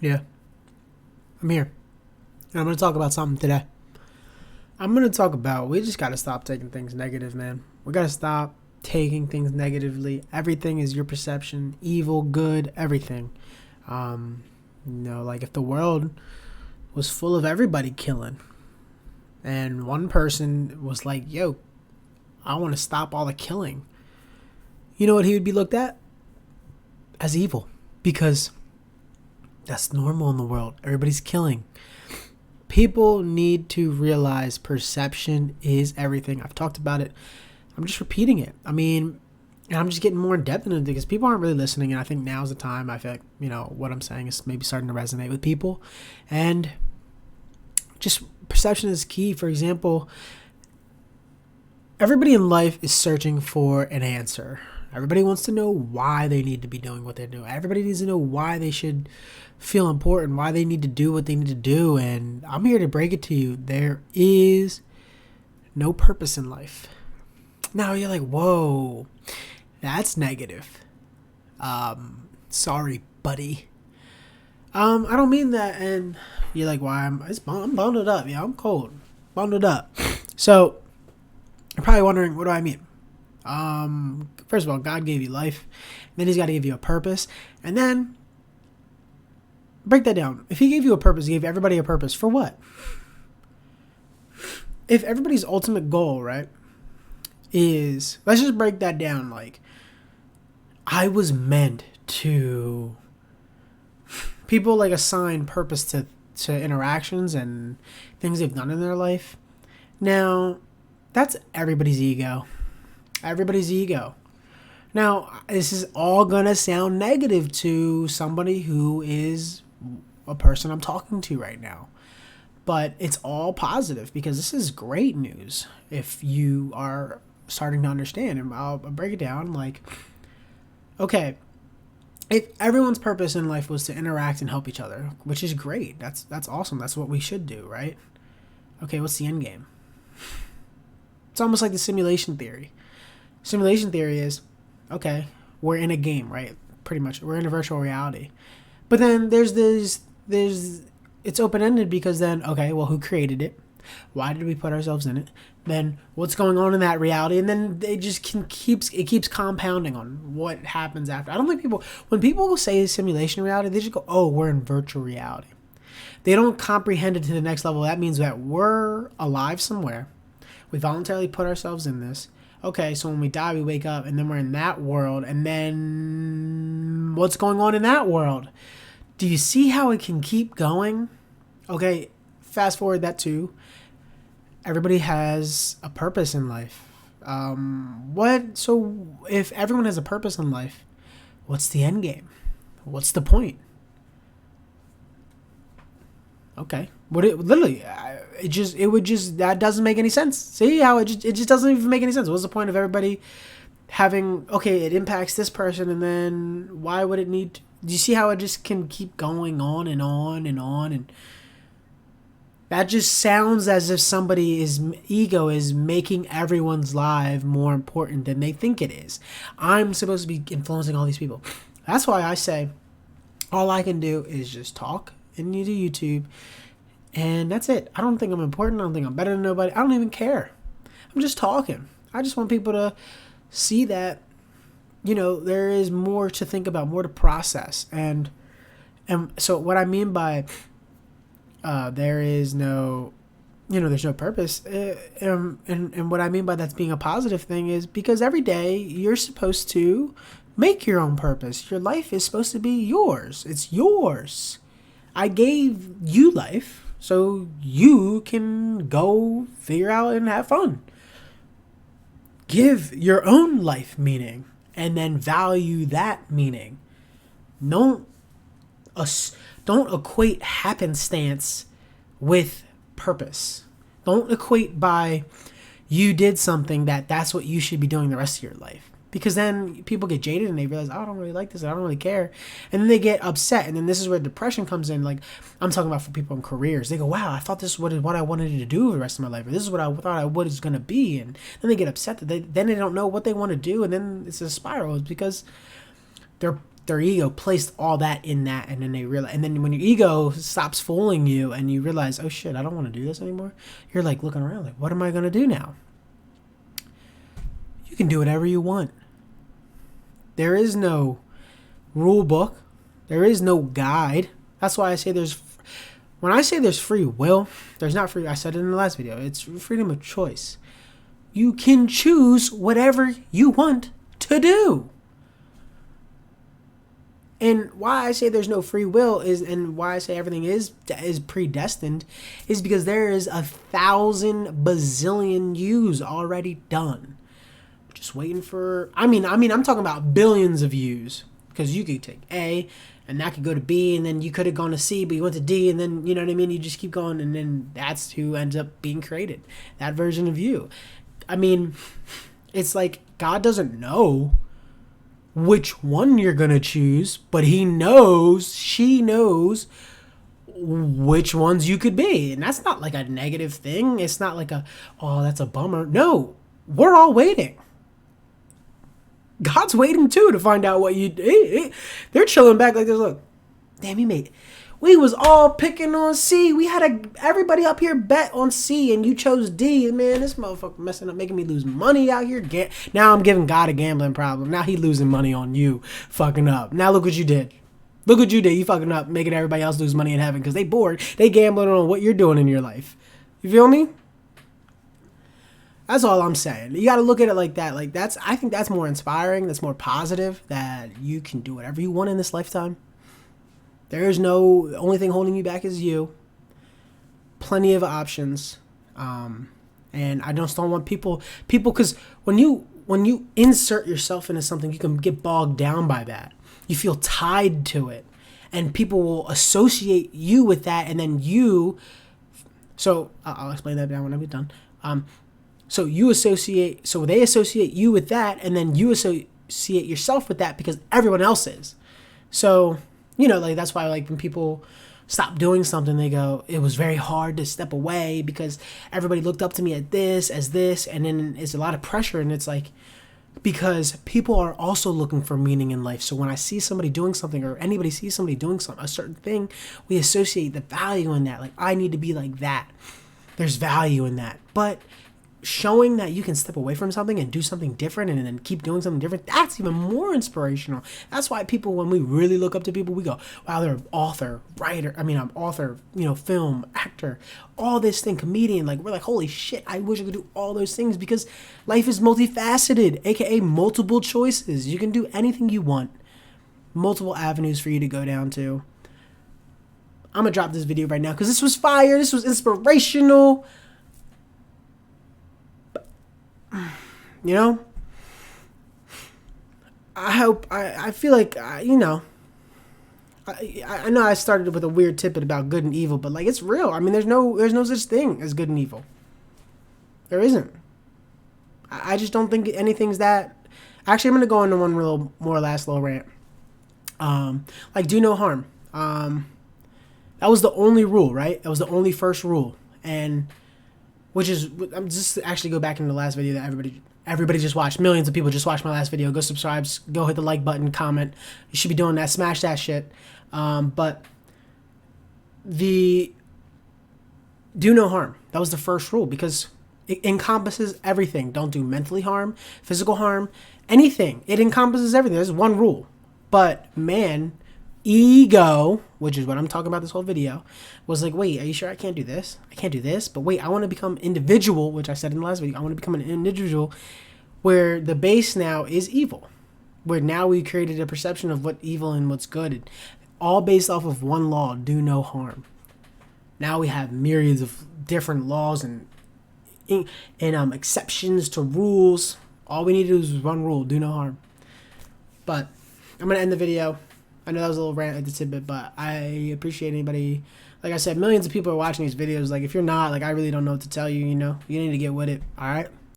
Yeah, I'm here. And I'm going to talk about something today. I'm going to talk about we just got to stop taking things negative, man. We got to stop taking things negatively. Everything is your perception, evil, good, everything. Like if the world was full of everybody killing and one person was like, yo, I want to stop all the killing, you know what he would be looked at? As evil. Because that's normal in the world. Everybody's killing. People need to realize perception is everything. I've talked about it. I'm just repeating it. And I'm just getting more in depth into it because people aren't really listening. And I think now's the time. I feel like, what I'm saying is maybe starting to resonate with people. And just perception is key. For example, everybody in life is searching for an answer. Everybody wants to know why they need to be doing what they're doing. Everybody needs to know why they should feel important, why they need to do what they need to do. And I'm here to break it to you. There is no purpose in life. Now you're like, whoa, that's negative. Sorry, buddy. I don't mean that. And you're like, why? I'm bundled up. Yeah, I'm cold. Bundled up. So you're probably wondering, what do I mean? First of all, God gave you life. Then he's got to give you a purpose. And then break that down. If he gave you a purpose, he gave everybody a purpose. For what? If everybody's ultimate goal, right, is, let's just break that down. Like, I was meant to, people like assign purpose to interactions and things they've done in their life. Now, that's everybody's ego. Everybody's ego. Now, this is all going to sound negative to somebody who is a person I'm talking to right now. But it's all positive because this is great news if you are starting to understand. And I'll break it down like, okay, if everyone's purpose in life was to interact and help each other, which is great. That's awesome. That's what we should do, right? Okay, what's the end game? It's almost like the simulation theory. Simulation theory is, okay, we're in a game, right? Pretty much, we're in a virtual reality. But then there's it's open-ended because then, okay, well, who created it? Why did we put ourselves in it? Then what's going on in that reality? And then it just keeps compounding on what happens after. I don't think when people say simulation reality, they just go, oh, we're in virtual reality. They don't comprehend it to the next level. That means that we're alive somewhere. We voluntarily put ourselves in this. Okay, so when we die, we wake up, and then we're in that world, and then what's going on in that world? Do you see how it can keep going? Okay, fast forward that too. Everybody has a purpose in life. So if everyone has a purpose in life, what's the end game? What's the point? Okay, that doesn't make any sense. See how it just doesn't even make any sense. What's the point of everybody having, okay, it impacts this person, and then why would it need to, do you see how it just can keep going on and on and on? And that just sounds as if somebody's ego is making everyone's life more important than they think it is. I'm supposed to be influencing all these people. That's why I say all I can do is just talk and do YouTube, and that's it. I don't think I'm important. I don't think I'm better than nobody. I don't even care. I'm just talking. I just want people to see that, there is more to think about, more to process. And so what I mean by there's no purpose. And what I mean by that's being a positive thing is because every day you're supposed to make your own purpose. Your life is supposed to be yours. It's yours. I gave you life so you can go figure out and have fun. Give your own life meaning and then value that meaning. Don't equate happenstance with purpose. Don't equate by you did something that's what you should be doing the rest of your life. Because then people get jaded and they realize, oh, I don't really like this. I don't really care. And then they get upset. And then this is where depression comes in. Like, I'm talking about for people in careers. They go, wow, I thought this is what I wanted to do the rest of my life. Or this is what I thought I was going to be. And then they get upset that then they don't know what they want to do. And then it's a spiral. It's because their ego placed all that in that, and then they realize, and then when your ego stops fooling you and you realize, oh shit, I don't want to do this anymore, you're like looking around like, what am I going to do now? You can do whatever you want. There is no rule book. There is no guide. That's why I say when I say there's free will, there's not free, I said it in the last video, it's freedom of choice. You can choose whatever you want to do. And why I say there's no free will is, and why I say everything is predestined, is because there is 1,000 bazillion yous already done. Just waiting for, I mean, I'm talking about billions of yous, because you could take A, and that could go to B, and then you could have gone to C, but you went to D, and then, you know what I mean? You just keep going, and then that's who ends up being created. That version of you. I mean, it's like God doesn't know which one you're going to choose, but she knows which ones you could be. And that's not like a negative thing. It's not like oh, that's a bummer. No, we're all waiting. God's waiting too to find out what you do. They're chilling back like this. Look, damn, we was all picking on C. We had everybody up here bet on C, and you chose D. And man, this motherfucker messing up, making me lose money out here. Now I'm giving God a gambling problem. Now he losing money on you, fucking up. Now look what you did. Look what you did. You fucking up, making everybody else lose money in heaven because they bored. They gambling on what you're doing in your life. You feel me? That's all I'm saying. You got to look at it like that. Like I think that's more inspiring. That's more positive. That you can do whatever you want in this lifetime. There's the only thing holding you back is you. Plenty of options. And I just don't want people, because when you insert yourself into something, you can get bogged down by that. You feel tied to it. And people will associate you with that, and then so I'll explain that down when I'm done. So they associate you with that, and then you associate yourself with that because everyone else is. So, like that's why like when people stop doing something, they go, it was very hard to step away because everybody looked up to me as this, and then it's a lot of pressure, and it's like, because people are also looking for meaning in life. So when I see somebody doing something, or anybody sees somebody doing a certain thing, we associate the value in that. Like, I need to be like that. There's value in that. But showing that you can step away from something and do something different and then keep doing something different, that's even more inspirational. That's why people, when we really look up to people, we go, wow, they're an author, writer, I'm author, film, actor, all this thing, comedian. Like, we're like, holy shit, I wish I could do all those things, because life is multifaceted, aka multiple choices. You can do anything you want. Multiple avenues for you to go down to. I'm gonna drop this video right now because this was fire. This was inspirational. I hope, I feel like, I know I started with a weird tidbit about good and evil, but like, it's real. I mean, there's no such thing as good and evil. There isn't. I just don't think anything's that. Actually, I'm going to go into one last little rant. Like, do no harm. That was the only rule, right? That was the only first rule. And which is, I'm just actually go back into the last video that everybody just watched. Millions of people just watched my last video. Go subscribe, go hit the like button, comment. You should be doing that. Smash that shit. But the do no harm. That was the first rule, because it encompasses everything. Don't do mentally harm, physical harm, anything. It encompasses everything. There's one rule. But man, ego, which is what I'm talking about this whole video, was like, wait, are you sure I can't do this? I can't do this, but wait, I want to become individual, which I said in the last video. I want to become an individual where the base now is evil, where now we created a perception of what evil and what's good, all based off of one law: do no harm. Now we have myriads of different laws and exceptions to rules. All we need to do is one rule: do no harm. But I'm gonna end the video. I know that was a little rant at the tidbit, but I appreciate anybody. Like I said, millions of people are watching these videos. Like, if you're not, like, I really don't know what to tell you, you need to get with it. All right?